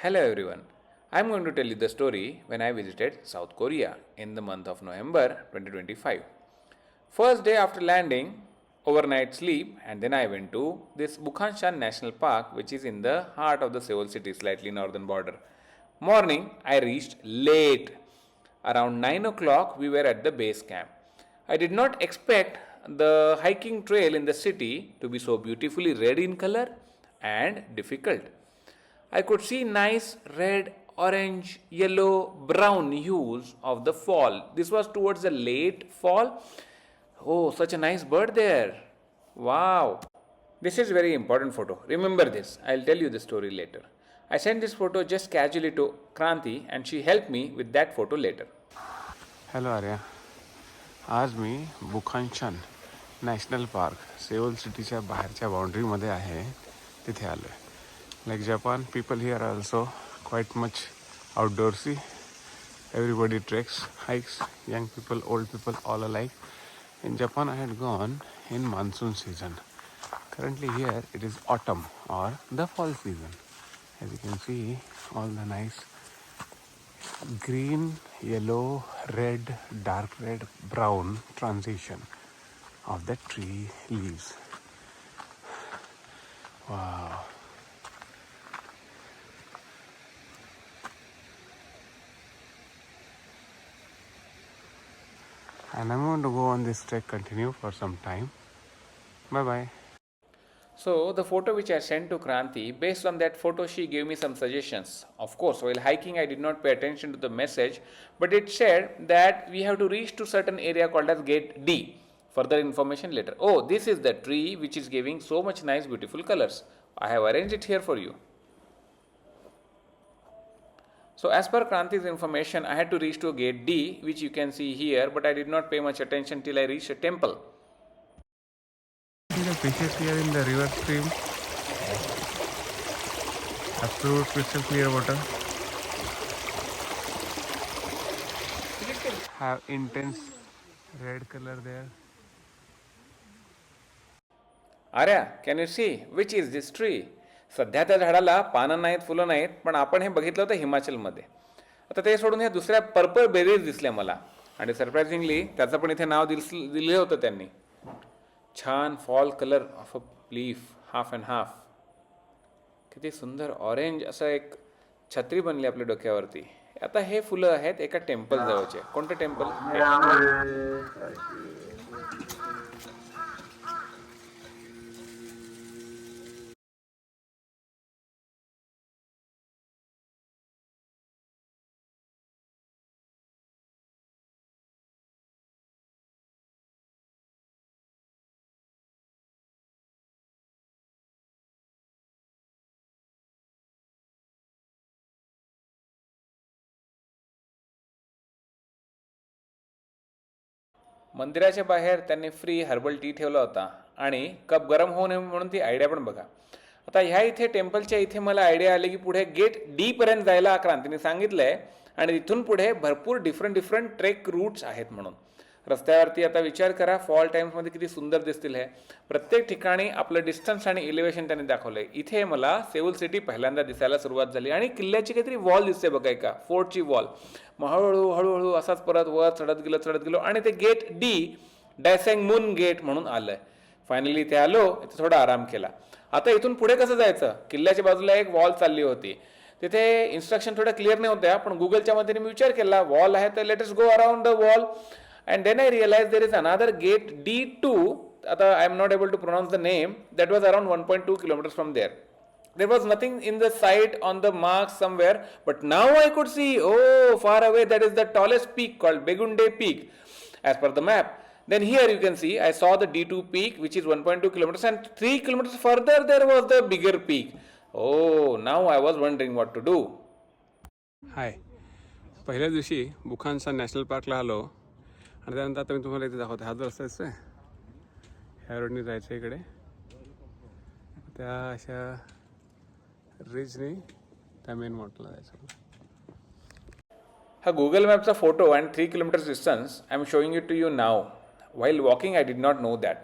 Hello everyone. I'm going to tell you the story when I visited South Korea in the month of November 2025. First day after landing, overnight sleep, and then I went to this Bukhanshan National Park, which is in the heart of the Seoul city, slightly northern border. Morning, I reached late. Around 9 o'clock, we were at the base camp. I did not expect the hiking trail in the city to be so beautifully red in color and difficult. I could see nice red, orange, yellow, brown hues of the fall. This was towards the late fall. Oh, such a nice bird there. Wow. This is very important photo. Remember this. I'll tell you the story later. I sent this photo just casually to Kranti and she helped me with that photo later. Hello Arya. आज मी बुखानशान national park सेओल सिटीच्या बाहेरच्या बाउंड्रीमध्ये आहे. तिथे आलो आहे. Like Japan people here are also quite much outdoorsy. Everybody treks, hikes, young people, old people, all alike. In Japan I had gone in monsoon season. Currently here it is autumn or the fall season. As you can see, all the nice green, yellow, red, dark red, brown transition of the tree leaves. Wow. And I'm going to go on this trek, continue for some time. Bye bye. So the photo which I sent to Kranti, based on that photo she gave me some suggestions. Of course, while hiking I did not pay attention to the message, but it said that we have to reach to certain area called as gate D. Further information later. Oh, this is the tree which is giving so much nice beautiful colors. I have arranged it here for you. So as per Kranti's information, I had to reach to gate D, which you can see here, but I did not pay much attention till I reached a temple. See the fishes here in the river stream. Absolute crystal clear water. Have intense red color there. Arya, can you see which is this tree? सध्या त्या झाडाला पानं नाहीत, फुलं नाहीत, पण आपण हे बघितलं होतं हिमाचलमध्ये. आता ते सोडून ह्या दुसऱ्या पर्पल बेरीज दिसल्या मला आणि सरप्राइझिंगली त्याचं पण इथे नाव दिलं होतं त्यांनी. छान fall colour of a leaf, half and half. किती सुंदर ऑरेंज असं एक छत्री बनली आपल्या डोक्यावरती. आता हे फुलं आहेत एका टेम्पल जवळचे. कोणतं टेम्पल? मंदिराच्या बाहेर त्यांनी फ्री हर्बल टी ठेवला होता आणि कप गरम होऊ नये म्हणून ती आयडिया पण बघा. आता ह्या इथे टेम्पलच्या इथे मला आयडिया आली की पुढे गेट डी पर्यंत जायला क्रांतीने सांगितलंय आणि तिथून पुढे भरपूर डिफरंट ट्रेक रूट्स आहेत म्हणून. रस्त्यावरती आता विचार करा फॉल टाइम्समध्ये किती सुंदर दिसतील हे. प्रत्येक ठिकाणी आपलं डिस्टन्स आणि इलिव्हेशन त्यांनी दाखवलंय. इथे मला सेऊल सिटी पहिल्यांदा दिसायला सुरुवात झाली आणि किल्ल्याची काहीतरी वॉल दिसते बघा, एका फोर्टची वॉल. मग हळूहळू असाच परत वर चढत गेलो आणि ते गेट डी, डायसेंग मून गेट म्हणून आलंय. फायनली इथे आलो, इथे थोडा आराम केला. आता इथून पुढे कसं जायचं? किल्ल्याच्या बाजूला एक वॉल चालली होती. तिथे इन्स्ट्रक्शन थोड्या क्लिअर नाही होत्या, पण गुगलच्या मध्ये मी विचार केला वॉल आहे तर let us go around the wall. And then I realized there is another gate D2. I am not able to pronounce the name. That was around 1.2 kilometers from there. There was nothing in the sight on the mark somewhere, but now I could see, oh, far away, that is the tallest peak called Begunde Peak as per the map. Then here you can see, I saw the D2 peak, which is 1.2 kilometers, and 3 kilometers further there was the bigger peak. Oh, now I was wondering what to do. हाय. पहिल्या दिवशी बुखानशान national पार्कला आलो आणि त्यानंतर आता मी तुम्हाला इथे दाखवतो. हा जो रस्ता दिसतोय, ह्या रोडनी जायचं इकडे. त्या अशा रिजनी त्या मेन मॉटला जायचं. हा Google मॅपचा photo and 3 kilometers distance I am showing it to you now. While walking I did not know that.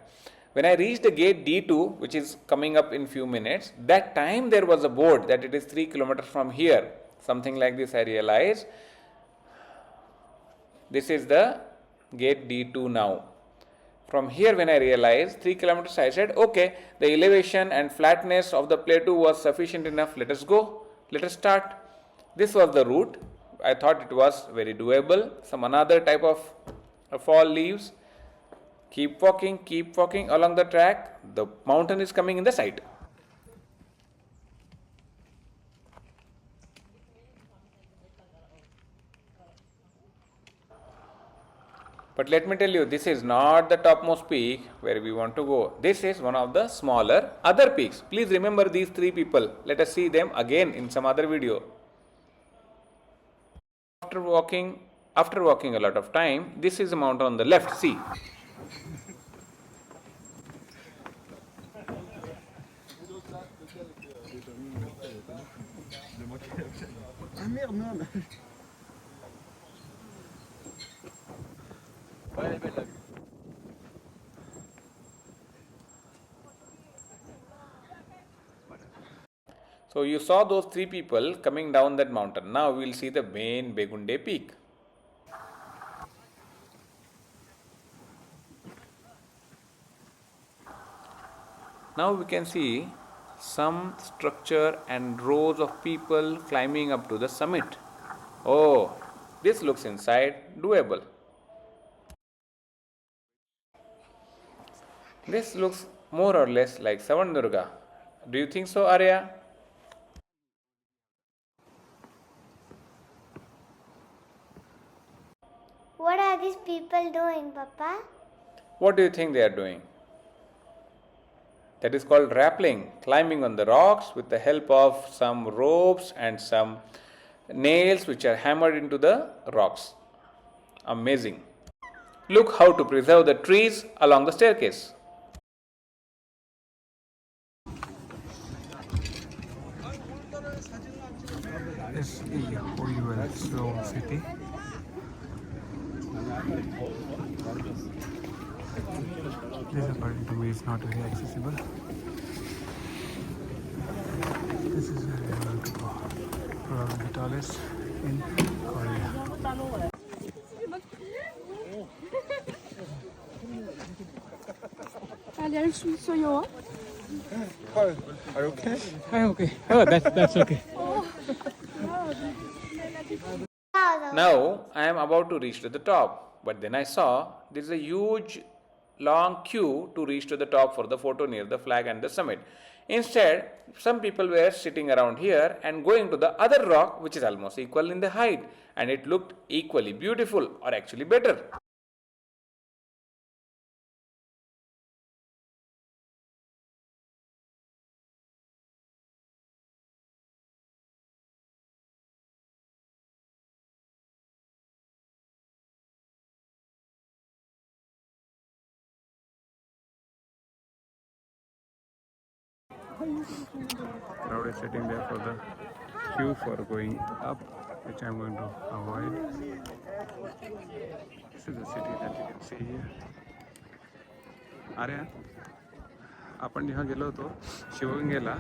When I reached the gate D2, which is coming up in few minutes, that time there was a board that it is 3 kilometers from here. Something like this I realized. This is the gate D2 now. From here when I realized 3 kilometers, I said, okay, the elevation and flatness of the plateau was sufficient enough. Let us go. Let us start. This was the route. I thought it was very doable. Some another type of fall leaves. Keep walking along the track. The mountain is coming in the sight. But let me tell you, this is not the topmost peak where we want to go. This is one of the smaller other peaks. Please remember these three people. Let us see them again in some other video. After walking a lot of time, this is a mountain on the left. See. So you saw those three people coming down that mountain. Now we will see the main Begunde peak. Now we can see some structure and rows of people climbing up to the summit. Oh, this looks inside doable. This looks more or less like Savandurga. Do you think so, Arya? What are these people doing, Papa? What do you think they are doing? That is called rappelling, climbing on the rocks with the help of some ropes and some nails which are hammered into the rocks. Amazing. Look how to preserve the trees along the staircase. This is the Holywell Sloan City. This, according to me, is not very accessible. This is where I want to go. Probably the tallest in Korea. Are you okay? I'm okay. Oh, that's okay. Now I am about to reach to the top, but then I saw there is a huge long queue to reach to the top for the photo near the flag and the summit. Instead, some people were sitting around here and going to the other rock which is almost equal in the height, and it looked equally beautiful, or actually better. Crowd is sitting there for the queue for going up, which I'm going to avoid. This is the city that you can see here. अरे आपण जेव्हा गेलो होतो शिवगंगेला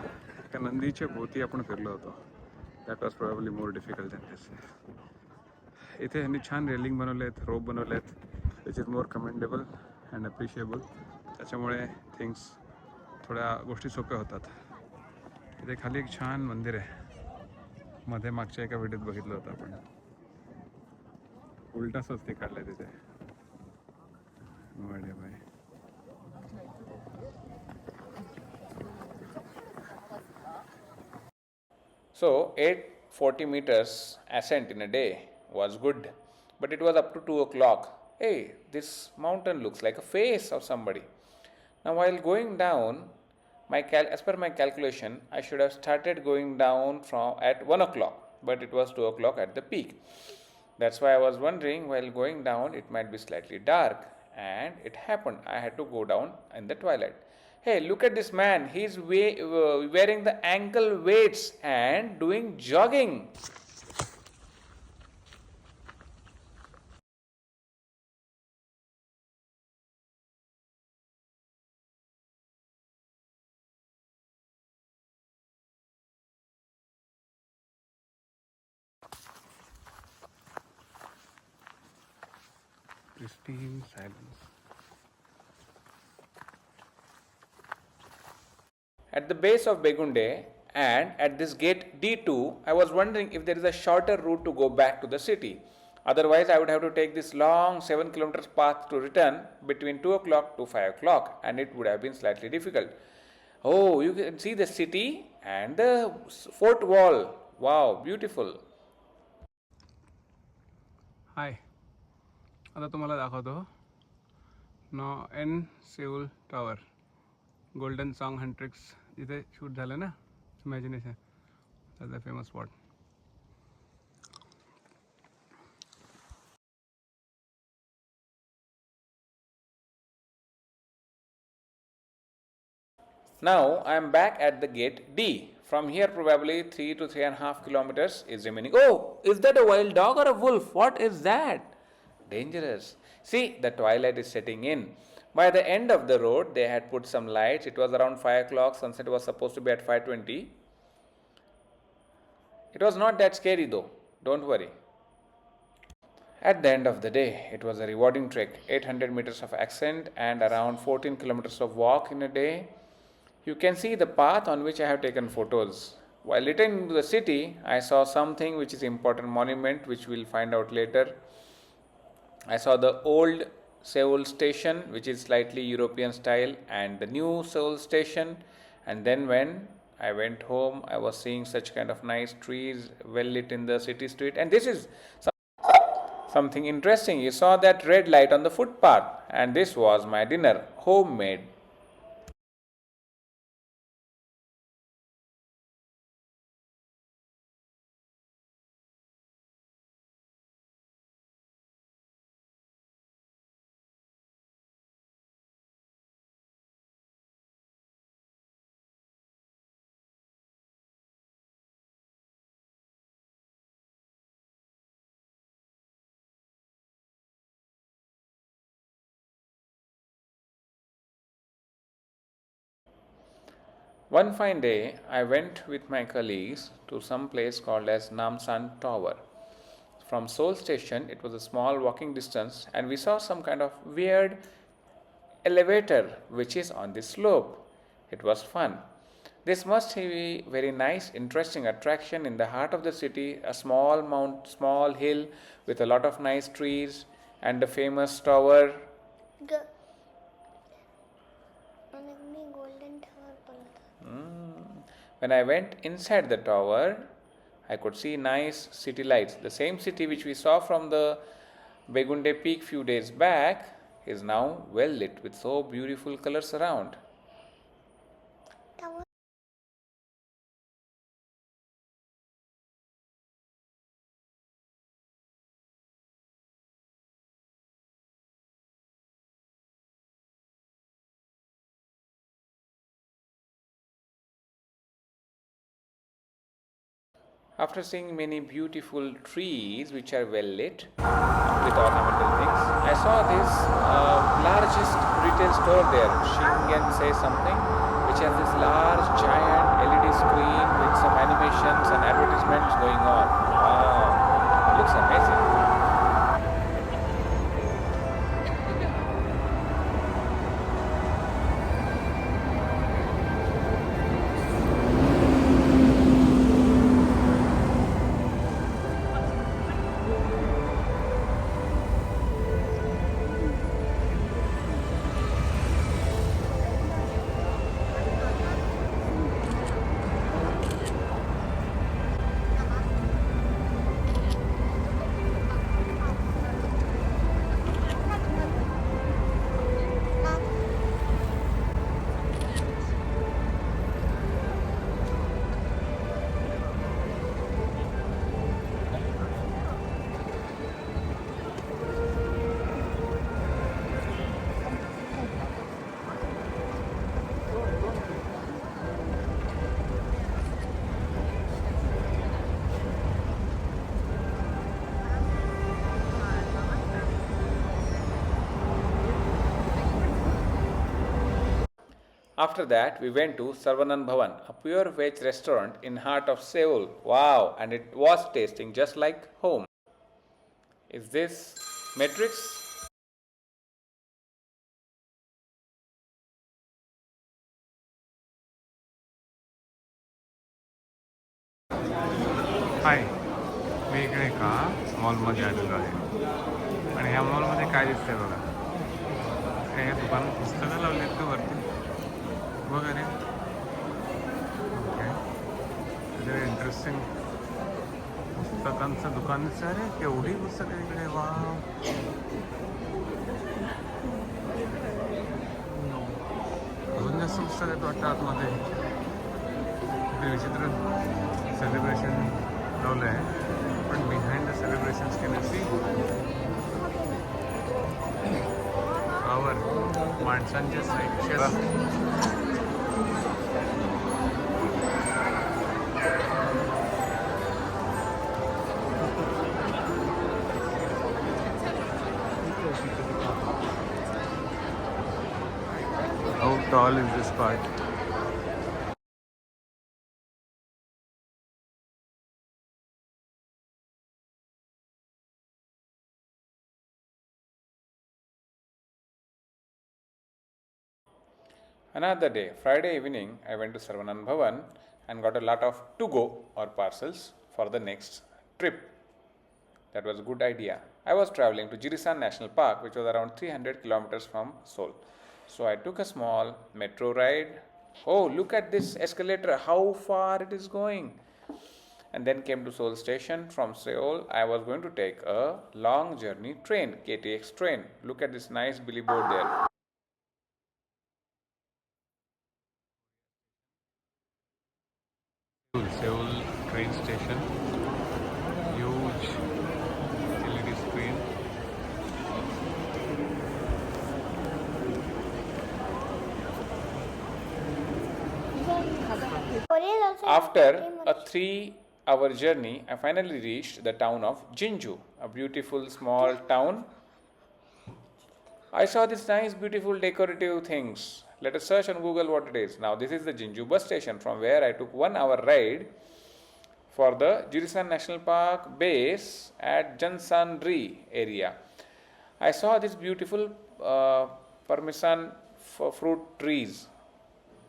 एका नंदीच्या भोवती आपण फिरलो होतो. That was probably more difficult than this. इथे ह्यांनी छान रेलिंग बनवले आहेत, रोप बनवले आहेत, which is more commendable and appreciable. त्याच्यामुळे थिंग्स थोड्या गोष्टी सोप्या होतात. इथे खाली एक छान मंदिर आहे, मध्ये मागच्या एका व्हिडिओत बघितलं होतं आपण. उलटा स्वस्तिक काढलंय तिथे. बढिया भाई. So 840 meters ascent in a day was good, but it was up to 2 o'clock. Hey, this mountain looks like a face of somebody. Now while going down, as per my calculation, I should have started going down from at 1 o'clock, but it was 2 o'clock at the peak. That's why I was wondering, while going down it might be slightly dark, and it happened. I had to go down in the twilight. Hey, look at this man. He's wearing the ankle weights and doing jogging. pristine silence. At the base of Begunde and at this gate D2, I was wondering if there is a shorter route to go back to the city. Otherwise, I would have to take this long 7 kilometers path to return between 2 o'clock to 5 o'clock, and it would have been slightly difficult. Oh, you can see the city and the fort wall. Wow, beautiful. हाय, आता तुम्हाला दाखवतो no N Seoul Tower, Golden song Huntrix जिथे shoot झालं ना, imagination, that's the famous spot. Now I am back at the gate D. From here, probably 3 to 3.5 kilometers is remaining. Oh, is that a wild dog or a wolf? What is that? Dangerous. See, the twilight is setting in. By the end of the road, they had put some lights. It was around 5 o'clock. Sunset was supposed to be at 5:20. It was not that scary though. Don't worry. At the end of the day, it was a rewarding trek. 800 meters of ascent and around 14 kilometers of walk in a day. You can see the path on which I have taken photos. While returning to the city, I saw something which is important monument which we'll find out later. I saw the old Seoul station which is slightly European style and the new Seoul station, and then when I went home I was seeing such kind of nice trees well lit in the city street, and this is something interesting. You saw that red light on the footpath, and this was my dinner, homemade. One fine day, I went with my colleagues to some place called as Namsan Tower. From Seoul station, it was a small walking distance, and we saw some kind of weird elevator which is on the slope. It was fun. This must be very nice, interesting attraction in the heart of the city, a small hill with a lot of nice trees and the famous tower. golden tower बोला. When I went inside the tower, I could see nice city lights. The same city which we saw from the Begunde Peak few days back is now well lit with so beautiful colors around. Tower. After seeing many beautiful trees which are well lit with ornamental things, I saw this largest retail store there, Shingen Say Something, which has this large giant LED screen with some animations and advertisements going on. Wow, looks amazing. After that, we went to Sarvanan Bhavan, a pure veg restaurant in heart of Seoul. Wow, and it was tasting just like home. Is this Matrix? हाय, मी इकडे एका मॉलमध्ये आलेलो आहे आणि ह्या मॉलमध्ये काय दिसतंय बघा. हे दुकानात पुस्तकं लावलेत का वरती वगैरे. ओके, इंटरेस्टिंग पुस्तकांचं दुकान दिसतं. अरे केवढी पुस्तकं इकडे, वा. अजून जास्त पुस्तक आहेत वाटतं आतमध्ये. इकडे विचित्र सेलिब्रेशन लावलं आहे, पण behind the celebrations can you see flower माणसांच्या साईडच्या. How tall is this part? Another day, Friday evening, I went to Sarvanan Bhavan and got a lot of to-go or parcels for the next trip. That was a good idea. I was traveling to Jirisan National Park, which was around 300 kilometers from Seoul. So I took a small metro ride. Oh, look at this escalator, how far it is going. And then came to Seoul station. From Seoul, I was going to take a long journey train, KTX train. Look at this nice billboard there. Seoul train station. Huge LED screen. After a 3-hour journey, I finally reached the town of Jinju, a beautiful small town. I saw these nice, beautiful decorative things. Let us search on Google what it is. Now, this is the Jinju bus station from where I took 1-hour ride for the Jirisan National Park base at Jansanri area. I saw these beautiful Parmesan fruit trees.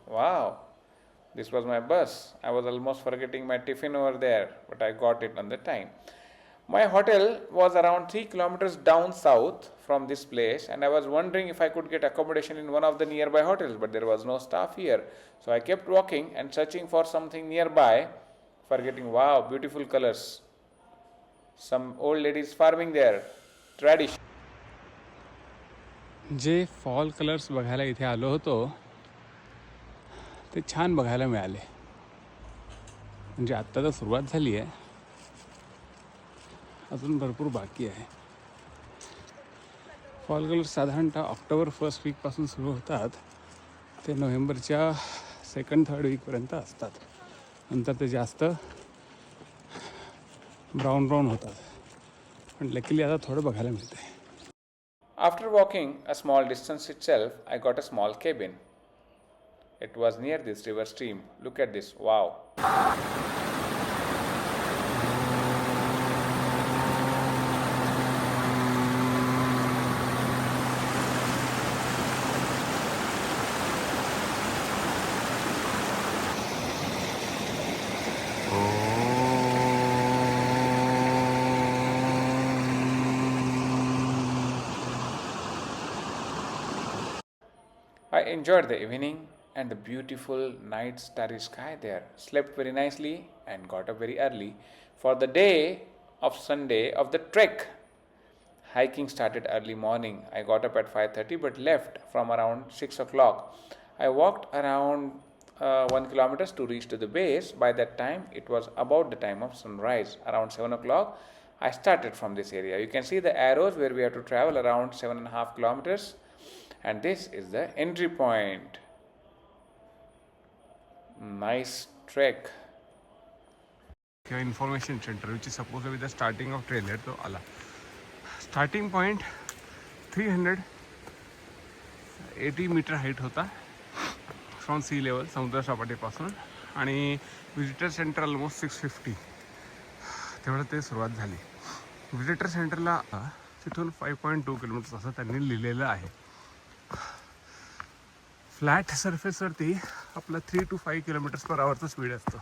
Wow, this was my bus. I was almost forgetting my tiffin over there, but I got it on the time. My hotel was around 3 kilometers down south from this place, and I was wondering if I could get accommodation in one of the nearby hotels, but there was no staff here. So I kept walking and searching for something nearby, forgetting, wow, beautiful colors. Some old ladies farming there, tradition. J fall colours बघायला इथे आलो होतो ते छान बघायला मिळाले. म्हणजे आत्ता तर सुरुवात झाली आहे, अजून भरपूर बाकी आहे. फॉल कलर्स साधारणतः ऑक्टोबर फर्स्ट वीकपासून सुरू होतात ते नोव्हेंबरच्या सेकंड थर्ड वीकपर्यंत असतात. नंतर ते जास्त ब्राऊन होतात, पण लकीली आता थोडं बघायला मिळतं आहे. After walking a small distance itself, I got a small cabin. It was near this river stream. Look at this, wow. I enjoyed the evening and the beautiful night starry sky there. Slept very nicely and got up very early for the day of Sunday of the trek. Hiking started early morning. I got up at 5:30 but left from around 6 o'clock. I walked around 1 kilometers to reach to the base. By that time, it was about the time of sunrise. Around 7 o'clock, I started from this area. You can see the arrows where we have to travel around 7.5 kilometers. And this is the entry point. Nice trek. किंवा information centre which is suppose with the starting of trail आहे तो आला. Starting point 380 metre height होता from C level, समुद्रसपाटीपासून, आणि visitor centre almost 650. तेवढं ते सुरुवात झाली. विजिटर सेंटरला तिथून 5.2 किलोमीटर्स असं त्यांनी लिहिलेलं आहे. फ्लॅट सरफेसवरती आपला 3 to 5 किलोमीटर्स पर आवरचा स्पीड असतो.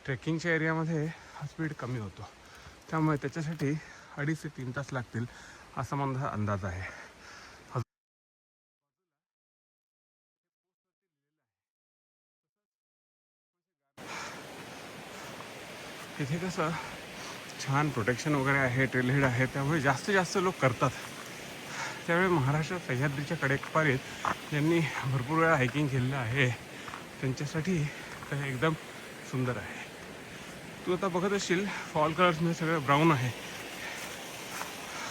ट्रेकिंगच्या एरियामध्ये हा स्पीड कमी होतो, त्यामुळे त्याच्यासाठी 2.5 ते 3 तास लागतील असा माझा अंदाज आहे. इथे कसं छान प्रोटेक्शन वगैरे आहे, ट्रेलहेड आहे, त्यामुळे जास्तीत जास्त लोक करतात. त्यावेळी महाराष्ट्र सह्याद्रीच्या कडेकपारीत ज्यांनी भरपूर वेळा हायकिंग केलेलं आहे त्यांच्यासाठी ते एकदम सुंदर आहे. तू आता बघत असशील फॉल कलर्समध्ये सगळं ब्राऊन आहे.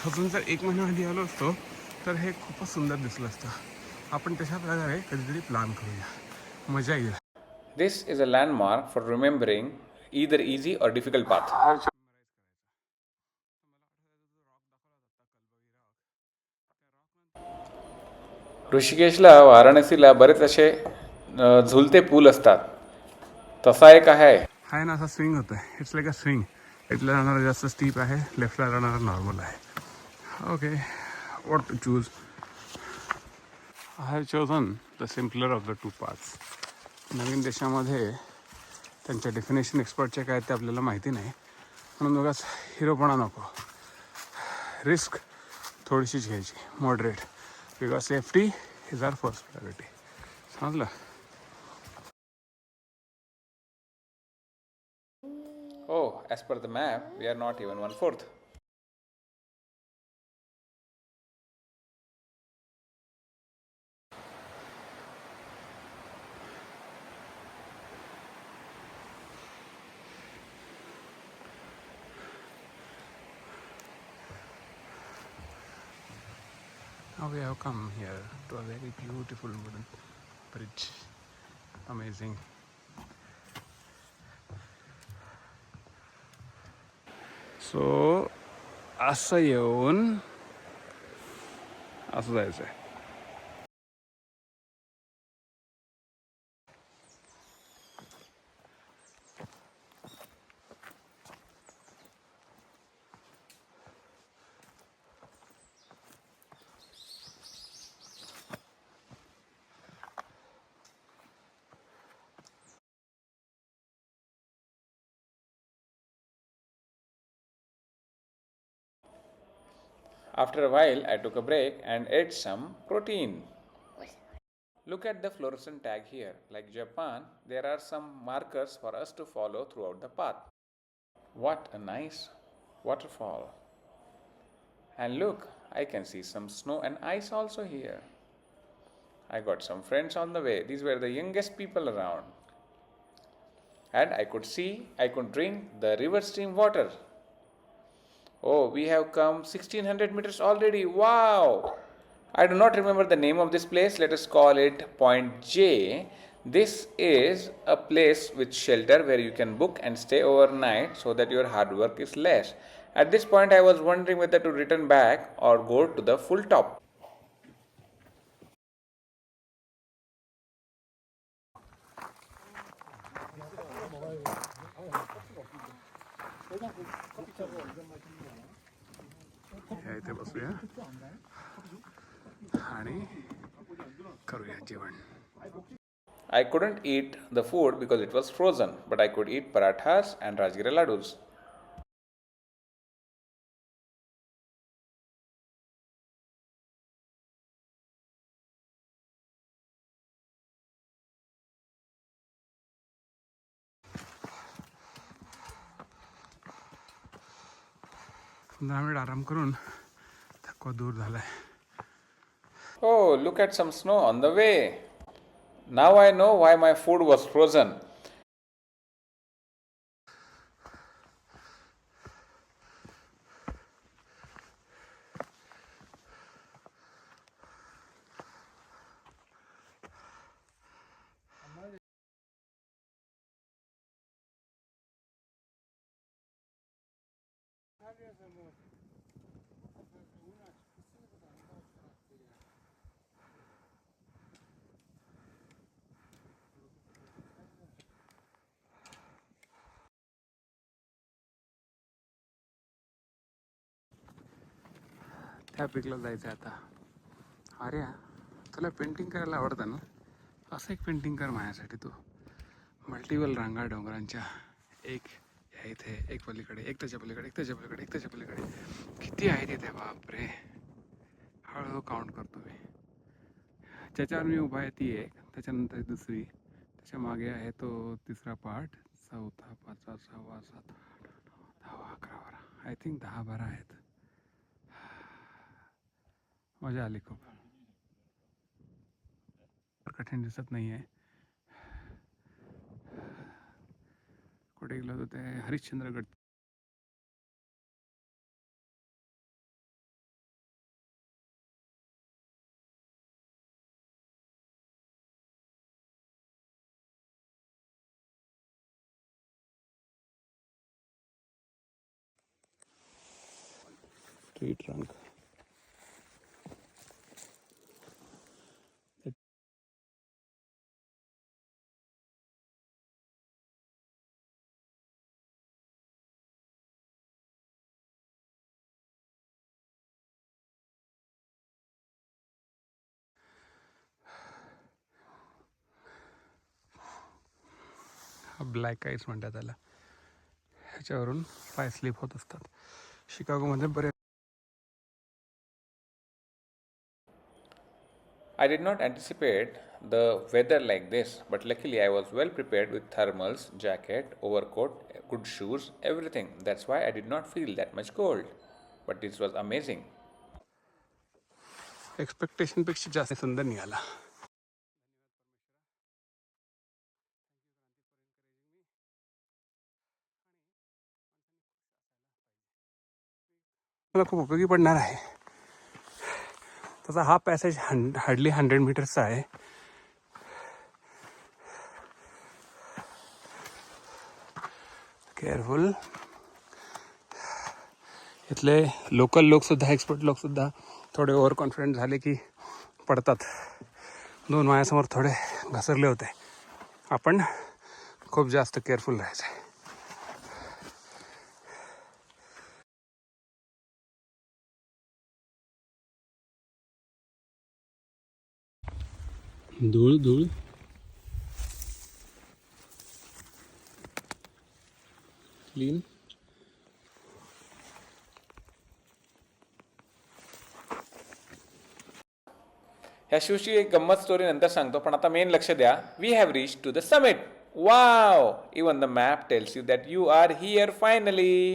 अजून जर 1 महिना आधी आलो असतो तर हे खूपच सुंदर दिसलं असतं. आपण तशा प्रकारे कधीतरी प्लॅन करूया, मजा येईल. This is a landmark for remembering either easy or difficult path. ऋषिकेशला वाराणसीला बरेच असे झुलते पूल असतात. तसा एक आहे. आहे ना, असा स्विंग होतोय. It's like a swing. इथला जाणारा जास्त स्टीप आहे, लेफ्टला जाणारा नॉर्मल आहे. Okay, what to choose? I have chosen the simpler of the 2 paths. नवीन देशामध्ये त्यांच्या डेफिनेशन एक्सपर्टचे काय ते आपल्याला माहिती नाही, म्हणून बघाच हिरोपणा नको. रिस्क थोडीशीच घ्यायची, moderate, because safety is our first priority. समजलं? Oh, as per the map, we are not even 1/4. Now we have come here to a very beautiful wooden bridge. Amazing. So असं येऊन असं जायचं आहे. After a while, I took a break and ate some protein. Look at the fluorescent tag here. Like Japan, there are some markers for us to follow throughout the path. What a nice waterfall. And look, I can see some snow and ice also here. I got some friends on the way. These were the youngest people around. And I could drink the river stream water. Oh, we have come 1600 meters already. Wow! I do not remember the name of this place. Let us call it Point J. This is a place with shelter where you can book and stay overnight so that your hard work is less. At this point, I was wondering whether to return back or go to the full top. या इथे बसूया आणि करूया जेवण. I couldn't eat the food because it was frozen, but I could eat parathas and Rajgiri laddus. पंधरा minute आराम करून थकवा दूर झालाय. Oh, look at some snow on the way. Now I know why my food was frozen. त्या पिकला जायचं आता. अरे तुला पेंटिंग करायला आवडतं ना, असं एक पेंटिंग कर माझ्यासाठी तू. मल्टिपल रांगा डोंगरांच्या एक ह्या इथे, एक पलीकडे, एक त्याच्या पलीकडे, एक त्याच्या पलीकडे, एक त्याच्या पलीकडे. किती आहेत इथे बापरे. हळूहळू काउंट करतो मी. ज्याच्यावर मी उभा आहे ती एक, त्याच्यानंतर दुसरी, त्याच्या मागे आहे तो तिसरा पार्ट, चौथा, पाचवा, सहावा, सात, आठ, नऊ, 10, 11, 12, आय थिंक 10-12 आहेत. मजा आली खूप. कठीण दिसत नाही आहे. कुठे गेलो होतो ते Harishchandragad. Tree trunk. Black ice म्हणतात त्याला. ह्याच्यावरून पाय स्लिप होत असतात. शिकागोमध्ये बरेच. I did not anticipate the weather like this, but luckily I was well prepared with thermals, jacket, overcoat, good shoes, everything. That's why I did not feel that much cold. But this was amazing. एक्सपेक्टेशनपेक्षा जास्त सुंदर निघाला. मला खूप उपयोगी पडणार आहे. तसा हा पॅसेज हार्डली 100 मीटर्सचा आहे. केअरफुल. इथले लोकल लोकसुद्धा, एक्सपर्ट लोकसुद्धा थोडे ओव्हर कॉन्फिडंट झाले की पडतात. 2 माझ्यासमोर थोडे घसरले होते. आपण खूप जास्त केअरफुल राहायचं आहे. धूळ धूळ. क्लीन. ह्या शूजची एक गंमत स्टोरी नंतर सांगतो, पण आता मेन लक्ष द्या. We have reach to the summit. Wow. Even the map tells you that you are here finally.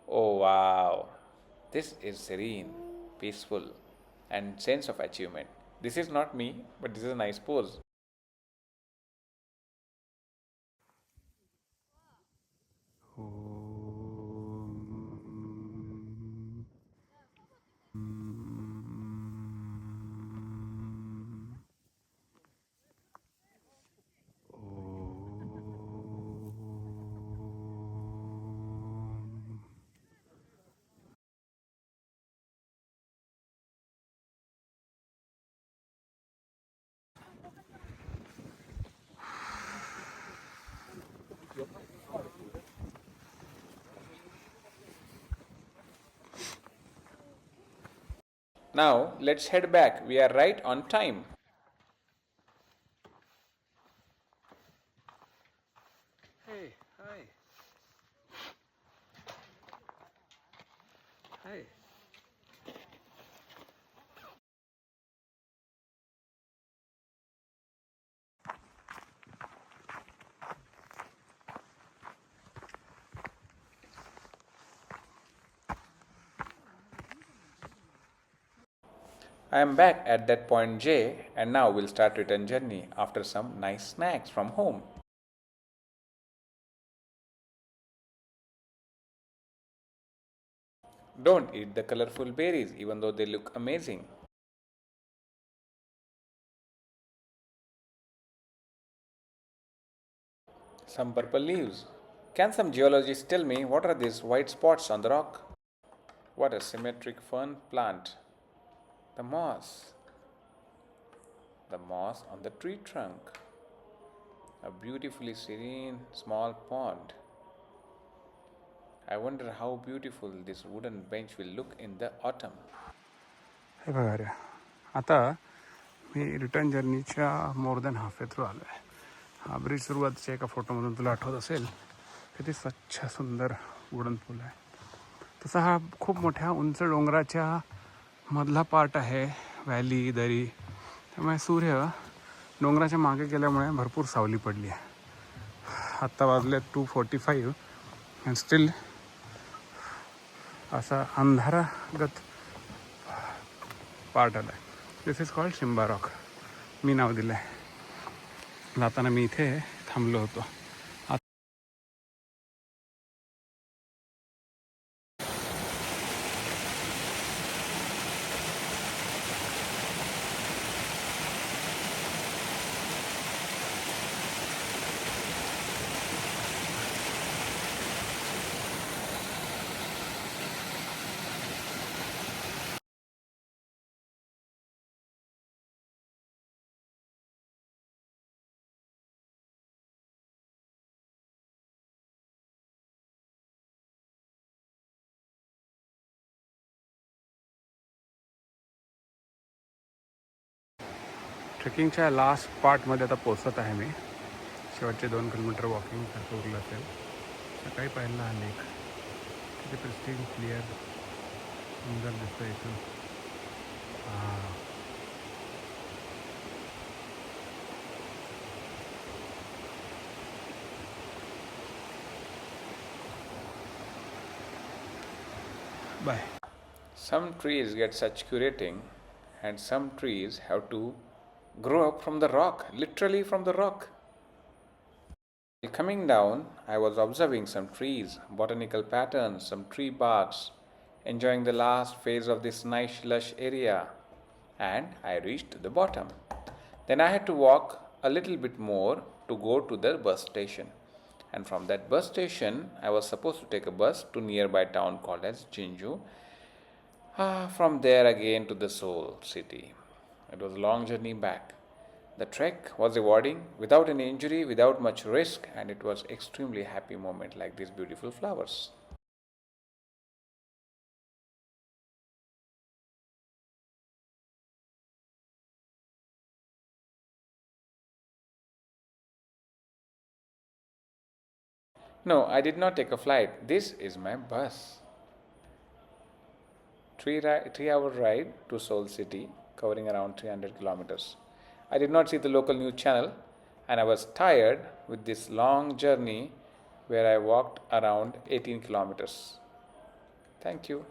Oh wow. This is serene, peaceful, and sense of achievement. This is not me, but this is a nice pose. Now, let's head back. We are right on time. Hey, hi. Hi. I am back at that point J, and now we'll start return journey after some nice snacks from home. Don't eat the colorful berries even though they look amazing. Some purple leaves. Can some geologists tell me what are these white spots on the rock? What a symmetric fern plant. The moss. The moss on the tree trunk. A beautifully serene small pond. I wonder how beautiful this wooden bench will look in the autumn. हे बघा रे, आता मी return जर्नीच्या more than half way through आलो आहे. हा bridge सुरुवातीच्या एका फोटोमधून तुला आठवत असेल किती स्वच्छ सुंदर वुडन पूल आहे. तसा हा खूप मोठ्या उंच डोंगराच्या मधला पार्ट आहे, व्हॅली दरी. त्यामुळे सूर्य डोंगराच्या मागे गेल्यामुळे भरपूर सावली पडली आहे. आत्ता वाजले 2:45 अँड स्टील असा अंधारागत पार्ट आला आहे. This is called Shimba Rock. मी नाव दिलं आहे. जाताना मी इथे थांबलो होतो. ट्रेकिंगच्या लास्ट पार्टमध्ये आता पोचत आहे मी. शेवटचे 2 किलोमीटर वॉकिंग सारखं उरलं असेल. सकाळी पाहिला हा लेक किती प्रिस्टीन क्लिअर सुंदर दिसतं इथून. Bye. Some trees get such curating, and some trees have to grow up from the rock, literally from the rock. While coming down, I was observing some trees, botanical patterns, some tree barks, enjoying the last phase of this nice lush area, and I reached the bottom. Then I had to walk a little bit more to go to the bus station. And from that bus station, I was supposed to take a bus to nearby town called as Jinju. From there again to the Seoul city. It was a long journey back. The trek was rewarding, without any injury, without much risk, and it was extremely happy moment like these beautiful flowers. No, I did not take a flight. This is my bus. 3 hour ride to Seoul city, covering around 300 kilometers. I did not see the local news channel, and I was tired with this long journey where I walked around 18 kilometers. Thank you.